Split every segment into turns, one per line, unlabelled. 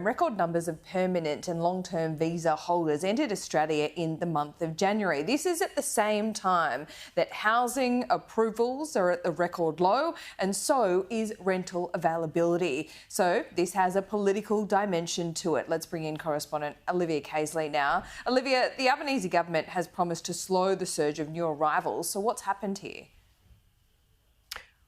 Record numbers of permanent and long-term visa holders entered Australia in the month of January. This is at the same time that housing approvals are at the record low, and so is rental availability. So this has a political dimension to it. Let's bring in correspondent Olivia Caisley now. Olivia, the Albanese government has promised to slow the surge of new arrivals. So what's happened here?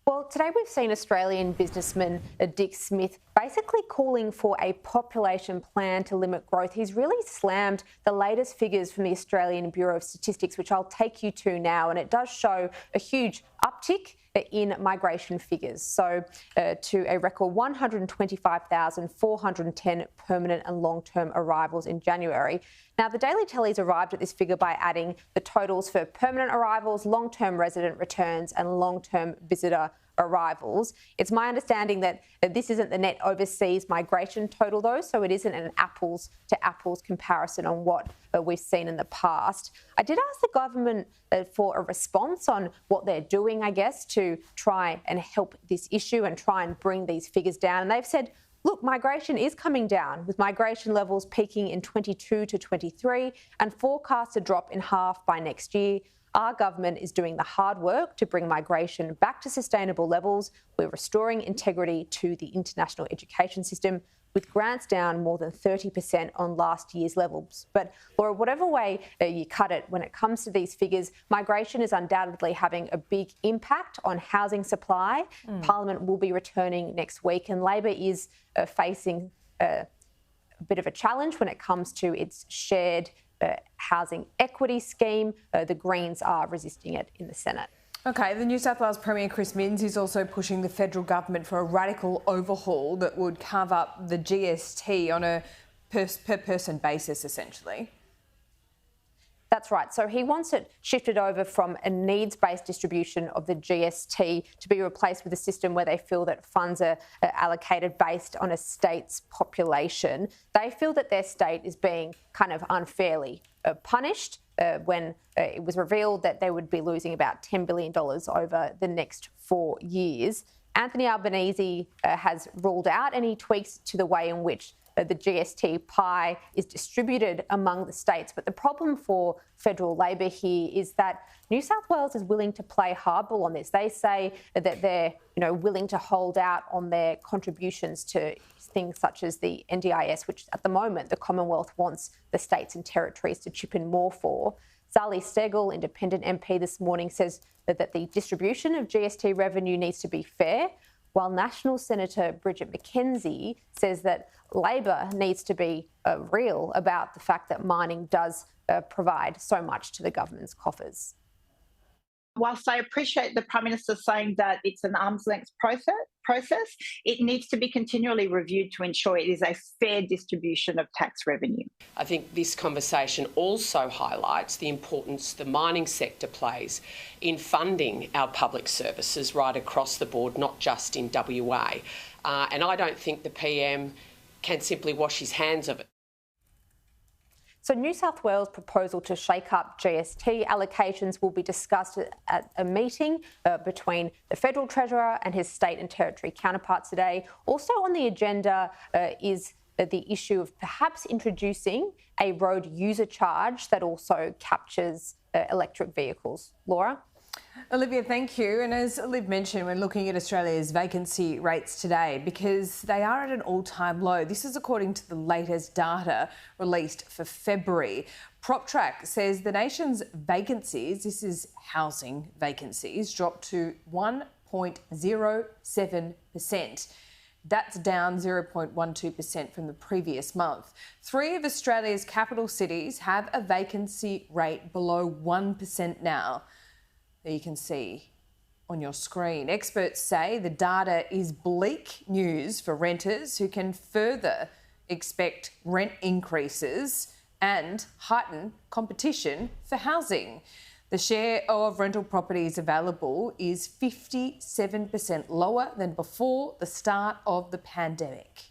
Well, today we've seen Australian businessman Dick Smith basically calling for a population plan to limit growth. He's really slammed the latest figures from the Australian Bureau of Statistics, which I'll take you to now, and it does show a huge uptick in migration figures. So to a record 125,410 permanent and long-term arrivals in January. Now, the Daily Telly's arrived at this figure by adding the totals for permanent arrivals, long-term resident returns and long-term visitor arrivals. It's my understanding that this isn't the net overseas migration total, though, so it isn't an apples to apples comparison on what we've seen in the past. I did ask the government for a response on what they're doing, I guess, to try and help this issue and try and bring these figures down. And they've said, look, migration is coming down, with migration levels peaking in 22 to 23 and forecast to drop in half by next year. Our government is doing the hard work to bring migration back to sustainable levels. We're restoring integrity to the international education system, with grants down more than 30% on last year's levels. But Laura, whatever way you cut it, when it comes to these figures, migration is undoubtedly having a big impact on housing supply. Parliament will be returning next week, and Labor is facing a bit of a challenge when it comes to its shared housing equity scheme. The Greens are resisting it in the Senate.
OK, the New South Wales Premier Chris Minns is also pushing the federal government for a radical overhaul that would carve up the GST on a per-person basis, essentially.
That's right. So he wants it shifted over from a needs-based distribution of the GST to be replaced with a system where they feel that funds are allocated based on a state's population. They feel that their state is being kind of unfairly punished when it was revealed that they would be losing about $10 billion over the next 4 years. Anthony Albanese has ruled out any tweaks to the way in which the GST pie is distributed among the states. But the problem for federal Labor here is that New South Wales is willing to play hardball on this. They say that they're willing to hold out on their contributions to things such as the NDIS, which at the moment the Commonwealth wants the states and territories to chip in more for. Sally Steggall, independent MP, this morning says that the distribution of GST revenue needs to be fair, while National Senator Bridget McKenzie says that Labor needs to be real about the fact that mining does provide so much to the government's coffers.
Whilst I appreciate the Prime Minister saying that it's an arm's length process, it needs to be continually reviewed to ensure it is a fair distribution of tax revenue.
I think this conversation also highlights the importance the mining sector plays in funding our public services right across the board, not just in WA. And I don't think the PM can simply wash his hands of it.
So New South Wales' proposal to shake up GST allocations will be discussed at a meeting between the Federal Treasurer and his state and territory counterparts today. Also on the agenda is the issue of perhaps introducing a road user charge that also captures electric vehicles. Laura?
Olivia, thank you. And as Liv mentioned, we're looking at Australia's vacancy rates today because they are at an all-time low. This is according to the latest data released for February. PropTrack says the nation's vacancies, this is housing vacancies, dropped to 1.07%. That's down 0.12% from the previous month. 3 of Australia's capital cities have a vacancy rate below 1% now. There you can see on your screen. Experts say the data is bleak news for renters who can further expect rent increases and heighten competition for housing. The share of rental properties available is 57% lower than before the start of the pandemic.